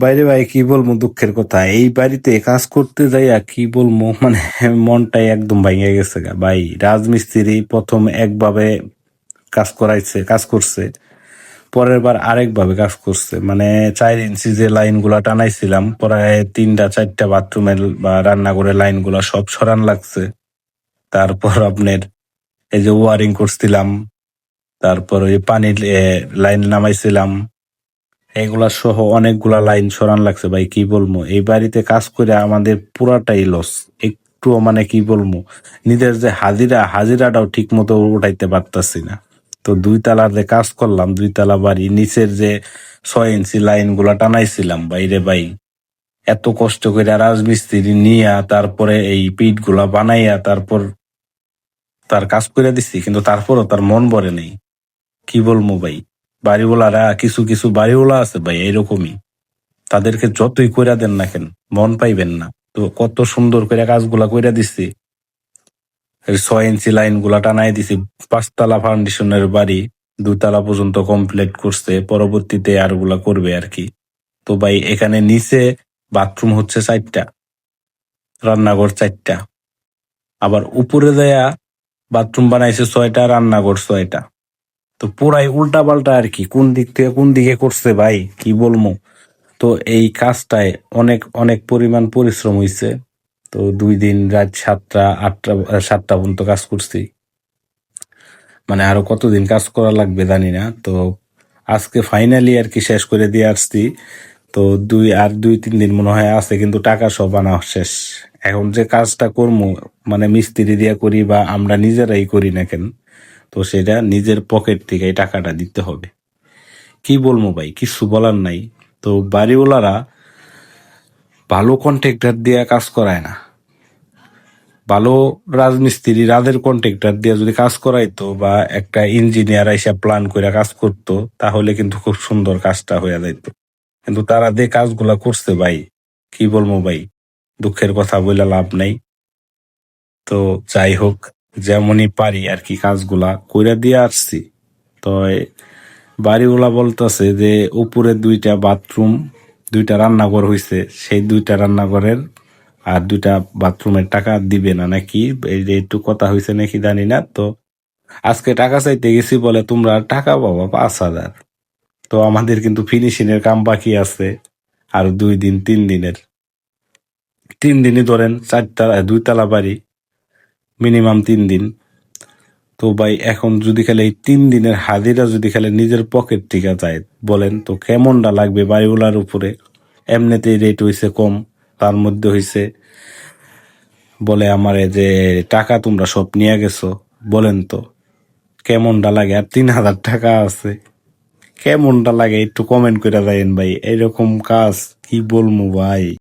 বাইরে ভাই কি বলবো, দুঃখের কথা এই বাড়িতে কাজ করতে যাইয়া কি বলবো, মানে মনটাই একদম ভাঙে গেছে গা ভাই। রাজমিস্ত্রি প্রথম একভাবে কাজ করছে, পরের বার আরেক ভাবে কাজ করছে। মানে 4 ইঞ্চি যে লাইন গুলা টানাইছিলাম, প্রায় 3টা 4টা বাথরুমের বা রান্নাঘরের লাইন গুলা সব সরান লাগছে। তারপর আপনার এই যে ওয়ারিং করছিলাম, তারপর ওই পানির লাইন নামাইছিলাম, এগুলা সহ অনেকগুলা লাইন সরান লাগছে ভাই। কি বলবো, এই বাড়িতে কাজ করে আমাদের পুরাটাই লস। একটু মানে কি বলবো, নিজের যে হাজিরাটাও ঠিক মতো উঠাইতে পারতাছি না। তো 2 তলার যে কাজ করলাম, 2 তলা বাড়ি, নিচের যে 6 ইঞ্চি লাইন গুলা টানাইছিলাম বাইরে ভাই, এত কষ্ট করে রাজমিস্ত্রি নিয়া তারপরে এই পিট গুলা বানাইয়া তারপর তার কাজ করে দিচ্ছি, কিন্তু তারপরও তার মন ভরে নেই। কি বলবো ভাই, বাড়িওয়ালারা কিছু কিছু বাড়িওয়ালা আছে ভাই এরকমই, তাদেরকে যতই কইরা দেন না কেন মন পাইবেন না। তো কত সুন্দর করে কাজগুলা কইরা দিছি, এই 6 ইঞ্চি লাইন গুলা টানাই দিছি। 5 তলা ফাউন্ডেশনের বাড়ি, 2 তলা পর্যন্ত কমপ্লিট করছে, পরবর্তীতে আর গুলা করবে আর কি। তো ভাই এখানে নিচে বাথরুম হচ্ছে 4টা, রান্নাঘর 4টা, আবার উপরে দেয়া বাথরুম বানাইছে 6টা, রান্নাঘর 6টা। তো পুরাই উল্টা পাল্টা আর কি, কোন দিক থেকে কোন দিকে করছে ভাই কি বলবো। তো এই কাজটায় অনেক অনেক পরিমাণ পরিশ্রম হইছে। তো 2 দিন রাত 7টা 8টা 7টা পর্যন্ত কাজ করছি। মানে আরো কতদিন কাজ করা লাগবে জানি না। তো আজকে ফাইনালি আর কি শেষ করে দিয়ে আসছি। তো 2-3 দিন মনে হয় আছে, কিন্তু টাকা সব আনা শেষ। এখন যে কাজটা করবো, মানে মিস্ত্রি দিয়া করি বা আমরা নিজেরাই করি না কেন, তো সেটা নিজের পকেট থেকে এই টাকাটা দিতে হবে। কি বলবো ভাই, কিছু বলার নাই। তো বাড়িওয়ালারা ভালো কন্ট্রাক্টর দিয়ে কাজ করায় না, ভালো রাজমিস্ত্রি রাদের কন্ট্রাক্টর দিয়ে যদি কাজ করাইতো বা একটা ইঞ্জিনিয়ার এসে প্ল্যান করে কাজ করতো, তাহলে কিন্তু খুব সুন্দর কাজটা হয়ে যাইত। কিন্তু তারা যে কাজগুলা করছে ভাই, কি বলবো ভাই, দুঃখের কথা বলে লাভ নাই। তো যাই হোক, যেমনই পারি আর কি কাজগুলা কইরা দিয়ে আসছি। তো বাড়িওয়ালা বলতেছে যে উপরে 2টা বাথরুম, 2টা রান্নাঘর হইছে, সেই 2টা রান্নাঘরের আর 2টা বাথরুমের টাকা দিবে না নাকি, এই যে একটু কথা হয়েছে নাকি জানি না। তো আজকে টাকা চাইতে গেছি, বলে তোমরা টাকা পাবা 5,000। তো আমাদের কিন্তু ফিনিশিং এর কাম বাকি আছে আর 2 দিন 3 দিনের, 3 দিনই ধরেন 4 তলা 2 তলা বাড়ি, মিনিমাম 3 দিন। তো ভাই এখন যদি খালি এই 3 দিনের হাজিরা যদি খালি নিজের পকেট থেকে যায়, বলেন তো কেমনটা লাগবে বাড়িওয়ালার উপরে। এমনিতেই রেট হইছে কম, তার মধ্যে হইছে বলে আমারে যে টাকা তোমরা সব নিয়ে গেছো, বলেন তো কেমনটা লাগে। আর 3,000 টাকা আছে, কেমনটা লাগে একটু কমেন্ট করে যাইন ভাই। এরকম কাজ কি বলবো ভাই।